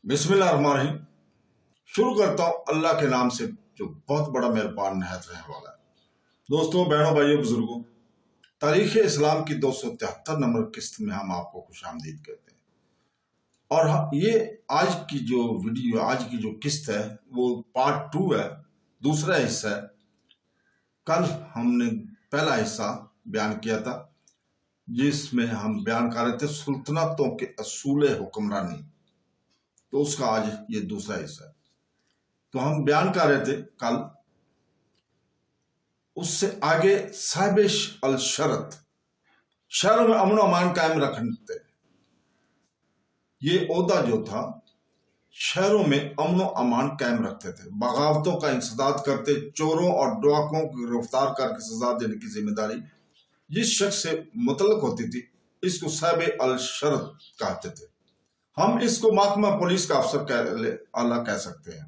بسم اللہ الرحمن الرحیم۔ شروع کرتا ہوں اللہ کے نام سے جو بہت بڑا مہربان نہایت رحم والا ہے۔ دوستوں، بہنوں، بھائیوں، بزرگوں، تاریخ اسلام کی 273 نمبر قسط میں ہم آپ کو خوش آمدید کہتے ہیں۔ اور یہ آج کی جو ویڈیو، آج کی جو قسط ہے وہ پارٹ 2 ہے، دوسرا حصہ ہے۔ کل ہم نے پہلا حصہ بیان کیا تھا جس میں ہم بیان کر رہے تھے سلطنتوں کے اصول حکمرانی، تو اس کا آج یہ دوسرا حصہ ہے۔ تو ہم بیان کر رہے تھے کل اس سے آگے صاحب الشرط، شہروں میں امن و امان قائم رکھتے، یہ عہدہ جو تھا شہروں میں امن و امان قائم رکھتے تھے، بغاوتوں کا انسداد کرتے، چوروں اور ڈاکوؤں کو گرفتار کر کے سزا دینے کی ذمہ داری جس شخص سے متعلق ہوتی تھی اس کو صاحب الشرط کہتے تھے۔ ہم اس کو محکمہ پولیس کا افسر اعلیٰ کہہ سکتے ہیں۔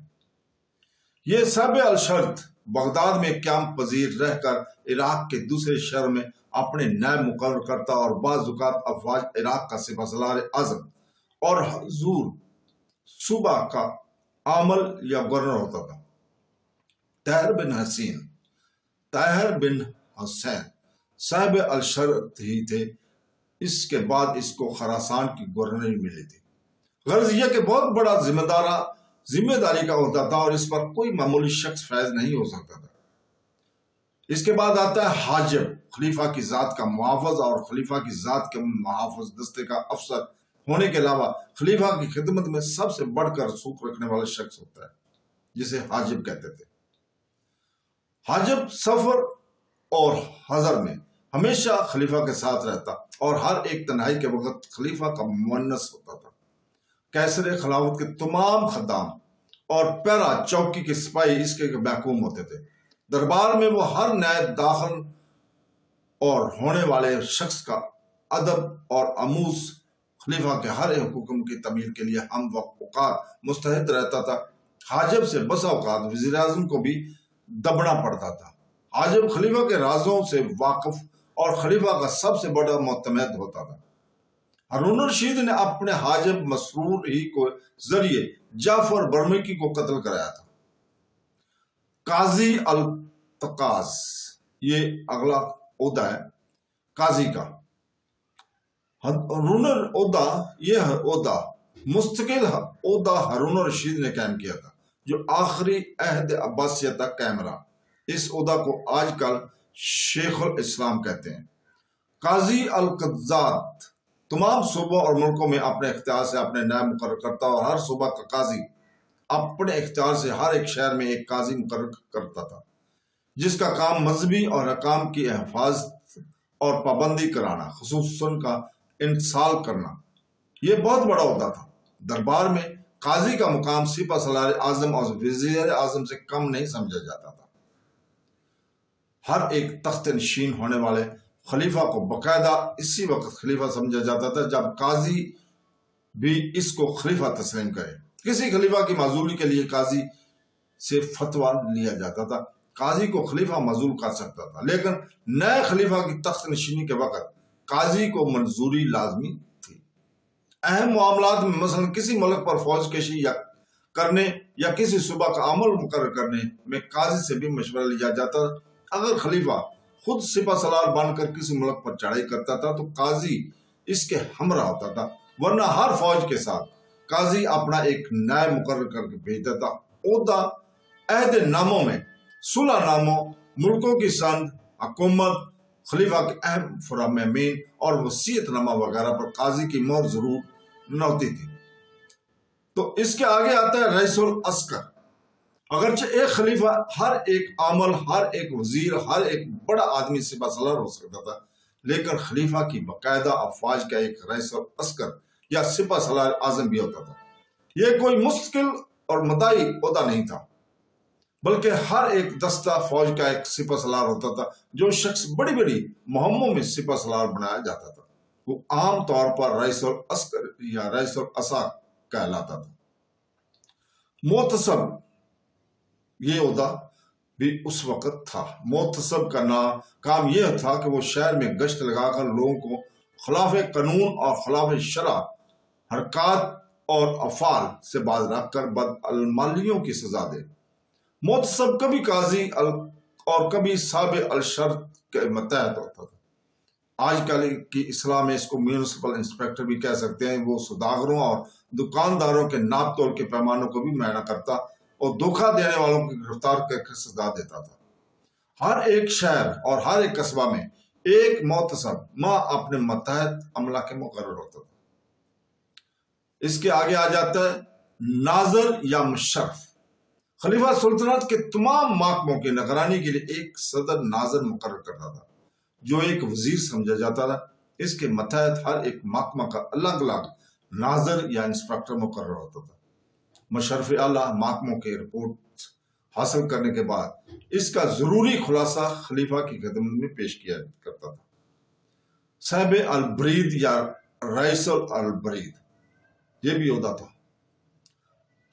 یہ صاحب الشرط بغداد میں قیام پذیر رہ کر عراق کے دوسرے شہر میں اپنے نائب مقرر کرتا اور بعض اوقات افواج عراق کا سپہ سالار اعظم اور حضور صوبہ کا عامل یا گورنر ہوتا تھا۔ طاہر بن حسین صاحب الشرط ہی تھے، اس کے بعد اس کو خراسان کی گورنری ملی تھی۔ غرض یہ کہ بہت بڑا ذمہ داری کا ہوتا تھا اور اس پر کوئی معمولی شخص فائز نہیں ہو سکتا تھا۔ اس کے بعد آتا ہے حاجب، خلیفہ کی ذات کا محافظ اور خلیفہ کی ذات کے محافظ دستے کا افسر ہونے کے علاوہ خلیفہ کی خدمت میں سب سے بڑھ کر رسوخ رکھنے والا شخص ہوتا ہے جسے حاجب کہتے تھے۔ حاجب سفر اور حضر میں ہمیشہ خلیفہ کے ساتھ رہتا اور ہر ایک تنہائی کے وقت خلیفہ کا مونس ہوتا تھا۔ کیسر خلافت کے تمام خدام اور پیرا چوکی کے سپاہی اس کے محکوم ہوتے تھے۔ دربار میں وہ ہر نئے داخل اور ہونے والے شخص کا ادب اور آموز خلیفہ کے ہر ایک حکم کی تعمیل کے لیے ہم وقت پکار مستعد رہتا تھا۔ حاجب سے بسا اوقات وزیر اعظم کو بھی دبنا پڑتا تھا۔ حاجب خلیفہ کے رازوں سے واقف اور خلیفہ کا سب سے بڑا معتمد ہوتا تھا۔ ہارون الرشید نے اپنے حاجب مسرور ہی کو ذریعے جعفر برمکی کو قتل کرایا تھا۔ قاضی التقاض، یہ اگلا عہدہ ہے قاضی کا۔ یہ عہدہ مستقل عہدہ ہارون الرشید نے قائم کیا تھا جو آخری عہد عباسیہ تک قائم رہا۔ اس عہدہ کو آج کل شیخ الاسلام کہتے ہیں۔ قاضی القضات تمام صوبوں اور ملکوں میں اپنے اختیار سے اپنے نائب مقرر کرتا اور ہر صوبہ کا قاضی اپنے اختیار سے ہر ایک شہر میں ایک قاضی مقرر کرتا تھا جس کا کام مذہبی اور احکام کی حفاظت اور پابندی کرانا، خصوصاً کا انتصال کرنا۔ یہ بہت بڑا عہدہ تھا۔ دربار میں قاضی کا مقام سپہ سالار اعظم اور وزیر اعظم سے کم نہیں سمجھا جاتا تھا۔ ہر ایک تخت نشین ہونے والے خلیفہ کو باقاعدہ اسی وقت خلیفہ سمجھا جاتا تھا جب قاضی بھی اس کو خلیفہ تسلیم کرے۔ کسی خلیفہ کی معزولی کے لیے قاضی سے فتویٰ لیا جاتا تھا۔ قاضی کو خلیفہ معزول کر سکتا تھا، لیکن نئے خلیفہ کی تخت نشینی کے وقت قاضی کو منظوری لازمی تھی۔ اہم معاملات میں مثلا کسی ملک پر فوج کشی کرنے یا کسی صوبہ کا عمل مقرر کرنے میں قاضی سے بھی مشورہ لیا جاتا تھا۔ اگر خلیفہ خود سپہ سالار بن کر کسی ملک پر چڑھائی کرتا تھا تو قاضی اس کے ہمراہ ہوتا تھا، ورنہ ہر فوج کے ساتھ قاضی اپنا ایک نائب مقرر کر کے بھیجتا تھا۔ عہدہ عہد ناموں میں صلح ناموں، ملکوں کی سند، حکومت، خلیفہ کے اہم فرامین اور وصیت نامہ وغیرہ پر قاضی کی مہر ضرور نہ ہوتی تھی۔ تو اس کے آگے آتا ہے رئیس العسکر۔ اگرچہ ایک خلیفہ ہر ایک عامل، ہر ایک وزیر، ہر ایک بڑا آدمی سپہ سالار ہو سکتا تھا، لیکن خلیفہ کی باقاعدہ افواج کا ایک رئیس العسکر یا سپہ سالار اعظم بھی ہوتا تھا۔ یہ کوئی مستقل اور مدعی عہدہ نہیں تھا، بلکہ ہر ایک دستہ فوج کا ایک سپہ سالار ہوتا تھا۔ جو شخص بڑی بڑی مہموں میں سپہ سالار بنایا جاتا تھا وہ عام طور پر رئیس العسکر یا رئیس العسا کہلاتا تھا۔ محتسب، یہ عہدہ بھی اس وقت تھا۔ محتسب کا کام یہ تھا کہ وہ شہر میں گشت لگا کر لوگوں کو خلاف قانون اور خلاف شرع حرکات اور افعال سے باز رکھ کر بدعمالیوں کی سزا دے۔ محتسب کبھی قاضی اور کبھی صاحب الشرط کے متحد ہوتا تھا۔ آج کل کی اصطلاح میں اس کو میونسپل انسپیکٹر بھی کہہ سکتے ہیں۔ وہ سوداگروں اور دکانداروں کے ناپ تول کے پیمانوں کو بھی معائنہ کرتا اور دھوکہ دینے والوں کی گرفتار کر کے سزا دیتا تھا۔ ہر ایک شہر اور ہر ایک قصبہ میں ایک محتسب ماں اپنے متحد عملہ کے مقرر ہوتا تھا۔ اس کے آگے آ جاتا ہے ناظر یا مشرف۔ خلیفہ سلطنت کے تمام محکموں کی نگرانی کے لیے ایک صدر ناظر مقرر کرتا تھا جو ایک وزیر سمجھا جاتا تھا۔ اس کے متحد ہر ایک محکمہ کا الگ الگ ناظر یا انسپیکٹر مقرر ہوتا تھا۔ مشرف اعلیٰ محکموں کے رپورٹ حاصل کرنے کے بعد اس کا ضروری خلاصہ خلیفہ کی خدمت میں پیش کیا کرتا تھا۔ صاحب البرید یا رئیس البرید، یہ بھی عہدہ تھا۔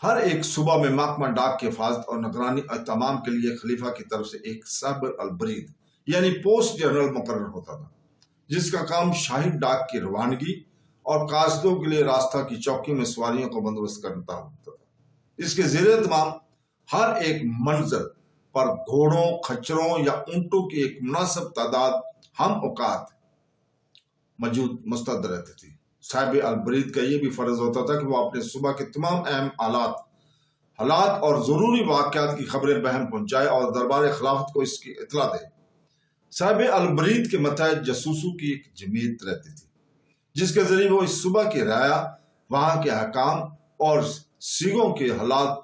ہر ایک صوبہ میں محکمہ ڈاک کی حفاظت اور نگرانی اہتمام کے لیے خلیفہ کی طرف سے ایک صاحب البرید یعنی پوسٹ جنرل مقرر ہوتا تھا، جس کا کام شاہی ڈاک کی روانگی اور قاصدوں کے لیے راستہ کی چوکی میں سواریوں کا بندوبست کرتا ہوتا تھا۔ اس کے زیر اہتمام ہر ایک منزل پر گھوڑوں، کھچروں یا اونٹوں کی ایک مناسب تعداد ہم اوقات موجود مستعد رہتی تھی۔ صاحب البرید کا یہ بھی فرض ہوتا تھا کہ وہ اپنے صوبہ کے تمام اہم حالات اور ضروری واقعات کی خبریں بہم پہنچائے اور دربار خلافت کو اس کی اطلاع دے۔ صاحب البرید کے متحد جاسوسوں کی ایک جمعیت رہتی تھی، جس کے ذریعے وہ اس صوبہ کی رعایا، وہاں کے حکام اور سیگوں کے حالات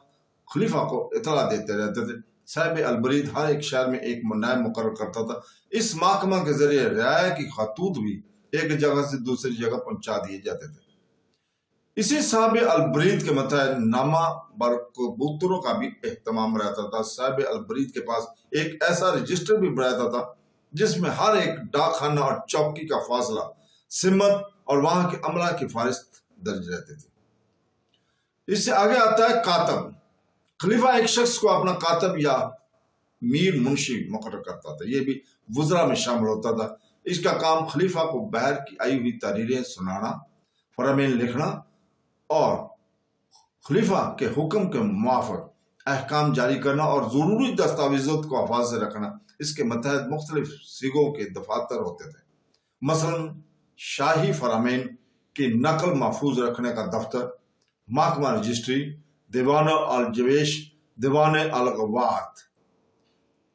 خلیفہ کو اطلاع دیتے رہتے تھے۔ صاحب البرید ہر ایک شہر میں ایک نائب مقرر کرتا تھا۔ اس محکمہ کے ذریعے رعایا کی خطوط بھی ایک جگہ سے دوسری جگہ پہنچا دیے جاتے تھے۔ اسی صاحب البرید کے متحد نامہ برکبوتروں کا بھی اہتمام رہتا تھا۔ صاحب البرید کے پاس ایک ایسا رجسٹر بھی رہتا تھا جس میں ہر ایک ڈاک خانہ اور چوکی کا فاصلہ، سمت اور وہاں کے عملہ کی فہرست درج رہتی تھی۔ اس سے آگے آتا ہے کاتب۔ خلیفہ ایک شخص کو اپنا کاتب یا میر منشی مقرر کرتا تھا، یہ بھی وزراء میں شامل ہوتا تھا۔ اس کا کام خلیفہ کو باہر کی آئی ہوئی تحریریں سنانا، فرامین لکھنا اور خلیفہ کے حکم کے موافق احکام جاری کرنا اور ضروری دستاویزات کو حفاظت سے رکھنا۔ اس کے متحد مختلف سیگوں کے دفاتر ہوتے تھے، مثلا شاہی فرامین کی نقل محفوظ رکھنے کا دفتر، محکمہ رجسٹری، دیوان الجویش، دیوان الغوات۔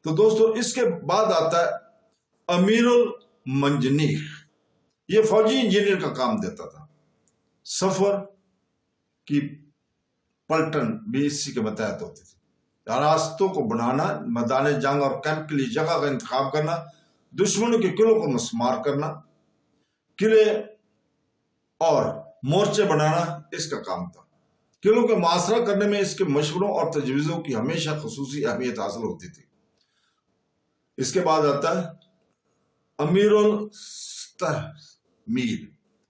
تو دوستو اس کے بعد آتا ہے امیر المنجنیق۔ یہ فوجی انجینئر کا کام دیتا تھا۔ سفر کی پلٹن بھی اسی کے متحد ہوتی تھی۔ راستوں کو بنانا، میدان جنگ اور کیمپ کے لیے جگہ کا انتخاب کرنا، دشمنوں کے قلعوں کو مسمار کرنا، قلعے اور مورچے بنانا اس کا کام تھا۔ قلعوں کے محاصرہ کرنے میں اس کے مشوروں اور تجویزوں کی ہمیشہ خصوصی اہمیت حاصل ہوتی تھی۔ اس کے بعد آتا ہے امیر التحمیر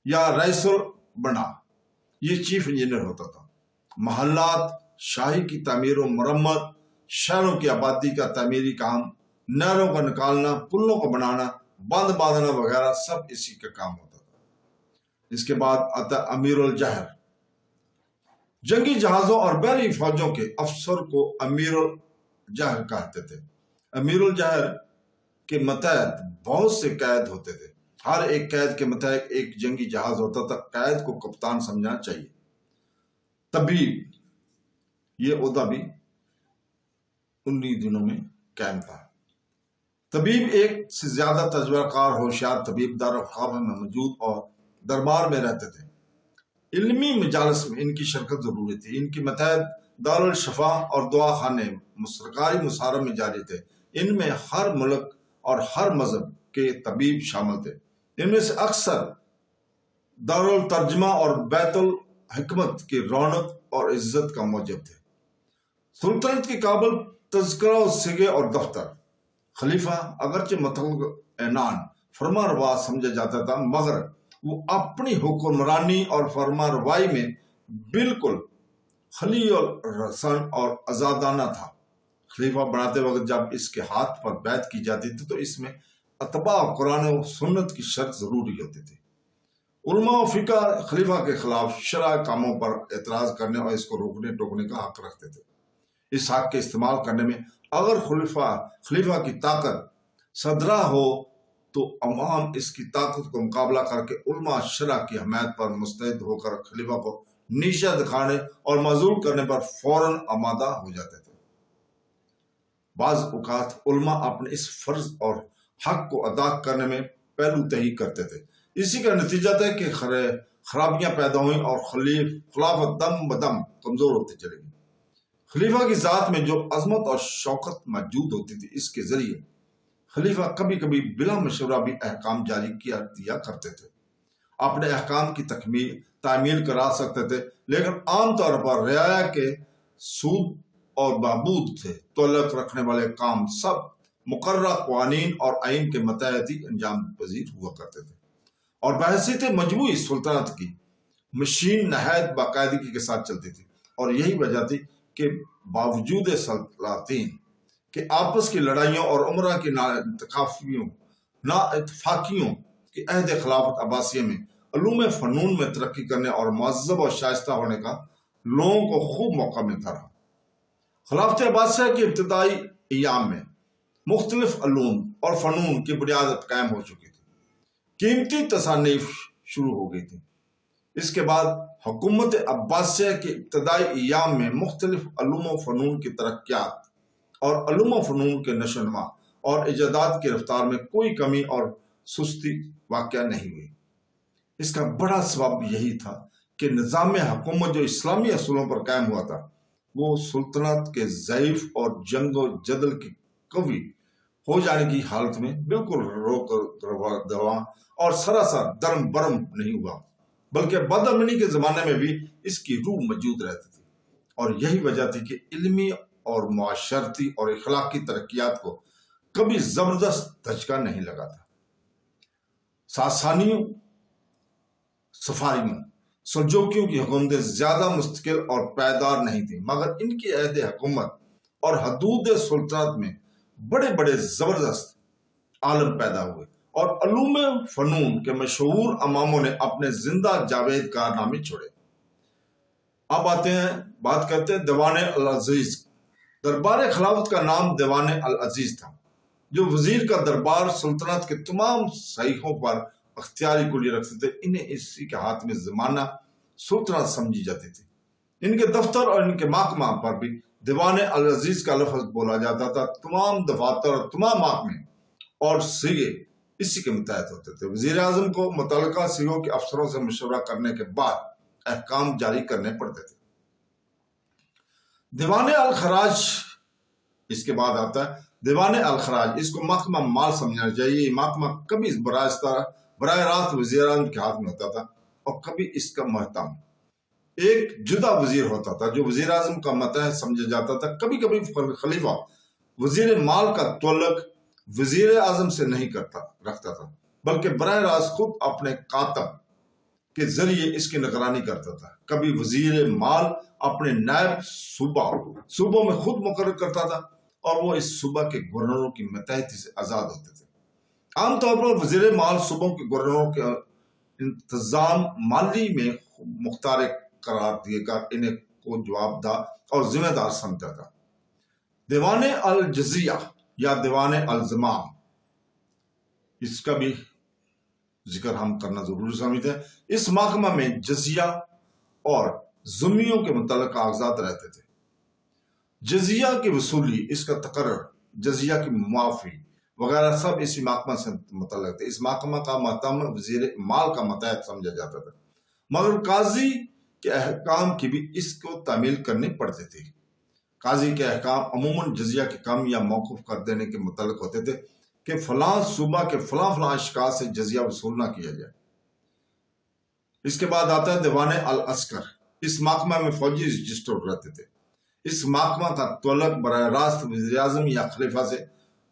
یا رئیس البنا، یہ چیف انجینئر ہوتا تھا۔ محلات، شاہی کی تعمیر و مرمت، شہروں کی آبادی کا تعمیری کام، نہروں کا نکالنا، پلوں کو بنانا، بند باندھنا وغیرہ سب اسی کا کام ہوتا تھا۔ اس کے بعد آتا ہے امیر الجہر۔ جنگی جہازوں اور بحری فوجوں کے افسر کو امیر الجہر کہتے تھے۔ امیر الجہر کے متحد بہت سے قائد ہوتے تھے۔ ہر ایک قائد کے متحد ایک جنگی جہاز ہوتا تھا۔ قائد کو کپتان سمجھنا چاہیے۔ طبیب، یہ عہدہ بھی انہی دنوں میں قائم تھا۔ طبیب ایک سے زیادہ تجربہ کار ہوشیار طبیب دارالخلافہ میں موجود اور دربار میں رہتے تھے۔ علمی مجالس میں ان کی شرکت ضروری تھی۔ ان کے متحد دارالشفا اور دعا خانے سرکاری مصارف میں جاری تھے۔ ان میں ہر ملک اور ہر مذہب کے طبیب شامل تھے۔ ان میں سے اکثر دارالترجمہ اور بیت الحکمت کی رونق اور عزت کا موجب تھے۔ سلطنت کی کابل تذکرہ و سگے اور دفتر۔ خلیفہ اگرچہ مطلق اعنان فرما روا سمجھا جاتا تھا، مگر وہ اپنی حکمرانی اور فرما روائی میں بالکل خلی الرسن اور آزادانہ تھا۔ خلیفہ بناتے وقت جب اس کے ہاتھ پر بیعت کی جاتی تھی تو اس میں اتباع قرآن و سنت کی شرط ضروری ہوتی تھی۔ علماء و فقہ خلیفہ کے خلاف شرعی کاموں پر اعتراض کرنے اور اس کو روکنے ٹوکنے کا حق رکھتے تھے۔ اس حق کے استعمال کرنے میں اگر خلیفہ کی طاقت صدرہ ہو تو عوام اس کی طاقت کو مقابلہ کر کے علماء شرع کی حمایت پر مستعد ہو کر خلیفہ کو نیچا دکھانے اور معزول کرنے پر فوراً آمادہ ہو جاتے تھے۔ بعض اوقات علماء اپنے اس فرض اور حق کو ادا کرنے میں پہلو تہی کرتے تھے۔ اسی کا نتیجہ تھا کہ خرابیاں پیدا ہوئیں اور خلافت دم بدم کمزور ہوتی چلی گئی۔ خلیفہ کی ذات میں جو عظمت اور شوکت موجود ہوتی تھی، اس کے ذریعے خلیفہ کبھی کبھی بلا مشورہ بھی احکام جاری دیا کرتے تھے، اپنے احکام کی تعمیل کرا سکتے تھے، لیکن عام طور پر رعایا کے سود اور بہبود سے تعلق رکھنے والے کام سب مقررہ قوانین اور آئین کے متحد ہی انجام پذیر ہوا کرتے تھے، اور بحیثیت مجموعی سلطنت کی مشین نہایت باقاعدگی کے ساتھ چلتی تھی۔ اور یہی وجہ تھی کہ باوجود سلاطین کہ آپس کی لڑائیوں اور عمرہ کی نا اتفاقیوں کی عہد خلافت عباسیہ میں علوم فنون میں ترقی کرنے اور مہذب اور شائستہ ہونے کا لوگوں کو خوب موقع ملتا رہا۔ خلافت عباسیہ کی ابتدائی ایام میں مختلف علوم اور فنون کی بنیاد قائم ہو چکی تھی، قیمتی تصانیف شروع ہو گئی تھی۔ اس کے بعد حکومت عباسیہ کی ابتدائی ایام میں مختلف علوم و فنون کی ترقیات اور علوم و فنون کے نشو و نما اور ایجادات کی رفتار میں کوئی کمی اور سستی واقع نہیں ہوئی۔ اس کا بڑا سبب یہی تھا کہ نظام حکومت جو اسلامی اصولوں پر قائم ہوا تھا، وہ سلطنت کے ضعیف اور جنگ و جدل کی قوی ہو جانے کی حالت میں بالکل روک رواں اور سراسر درم برم نہیں ہوا، بلکہ بدامنی کے زمانے میں بھی اس کی روح موجود رہتی تھی۔ اور یہی وجہ تھی کہ علمی اور معاشرتی اور اخلاقی ترقیات کو کبھی زبردست دھچکا نہیں لگا تھا۔ ساسانیوں، صفاریوں، سلجوکیوں کی حکومتیں زیادہ مستقل اور پائیدار نہیں تھیں، مگر ان کی عہد حکومت اور حدود سلطنت میں بڑے بڑے زبردست عالم پیدا ہوئے، اور علوم فنون کے مشہور اماموں نے اپنے زندہ جاوید کارنامے چھوڑے۔ اب بات کرتے ہیں دیوان العزیز۔ دربار خلافت کا نام دیوان العزیز تھا، جو وزیر کا دربار سلطنت کے تمام صحیحوں پر اختیاری کلی رکھتے تھے۔ انہیں اسی کے ہاتھ میں زمانہ سلطنت سمجھی جاتی تھی۔ ان کے دفتر اور ان کے محکمہ پر بھی دیوان العزیز کا لفظ بولا جاتا تھا۔ تمام دفاتر اور تمام محکمے اور سیگے اسی کے متحد ہوتے تھے۔ وزیر اعظم کو متعلقہ سیگوں کے افسروں سے مشورہ کرنے کے بعد احکام جاری کرنے پڑتے تھے۔ دیوان الخراج اس کے بعد آتا ہے۔ دیوان الخراج، اس کو محکمہ مال سمجھنا چاہیے۔ یہ محکمہ کبھی براہ راست وزیر اعظم کے ہاتھ میں ہوتا تھا، اور کبھی اس کا محتم ایک جدا وزیر ہوتا تھا جو وزیر اعظم کا ماتحت سمجھا جاتا تھا۔ کبھی کبھی خلیفہ وزیر مال کا تعلق وزیر اعظم سے نہیں رکھتا تھا، بلکہ براہ راست خود اپنے کاتب کے ذریعے اس کی نگرانی کرتا تھا۔ کبھی وزیر مال اپنے نائب صوبوں میں خود مقرر کرتا تھا، اور وہ اس صوبہ کے گورنروں کی ماتحتی سے آزاد ہوتے تھے۔ عام طور پر وزیر مال صوبوں کے گورنروں کے انتظام مالی میں مختار قرار دیے کر انہیں کو جواب دہ اور ذمہ دار سمجھتا تھا۔ دیوان الجزیہ یا دیوان الزمام، اس کا بھی ذکر ہم کرنا ضروری سمجھتے ہیں۔ اس محکمہ میں جزیہ اور ذمیوں کے متعلق کاغذات رہتے تھے۔ جزیہ کی وصولی، اس کا تقرر، جزیہ کی معافی وغیرہ سب اسی محکمہ سے متعلق تھے۔ اس محکمہ کا محتم وزیر مال کا ماتحت سمجھا جاتا تھا، مگر قاضی کے احکام کی بھی اس کو تعمیل کرنی پڑتی تھی۔ قاضی کے احکام عموماً جزیہ کے کم یا موقوف کر دینے کے متعلق ہوتے تھے کہ فلاں صوبہ کے فلاں اشخاص سے جزیہ وصول نہ کیا جائے۔ اس کے بعد آتا ہے دیوان العسکر۔ اس محکمہ میں فوجی رجسٹر رہتے تھے۔ اس محکمہ کا تعلق براہ راست وزیر اعظم یا خلیفہ سے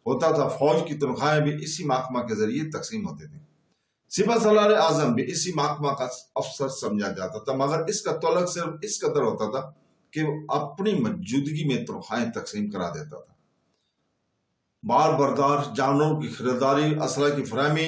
ہوتا تھا۔ فوج کی تنخواہیں بھی اسی محکمہ کے ذریعے تقسیم ہوتی تھیں۔ سپہ سالار اعظم بھی اسی محکمہ کا افسر سمجھا جاتا تھا، مگر اس کا تعلق صرف اس قدر ہوتا تھا کہ وہ اپنی موجودگی میں تنخواہیں تقسیم کرا دیتا تھا۔ بار بردار، جانوروں کی خریداری، اسلحے کی فراہمی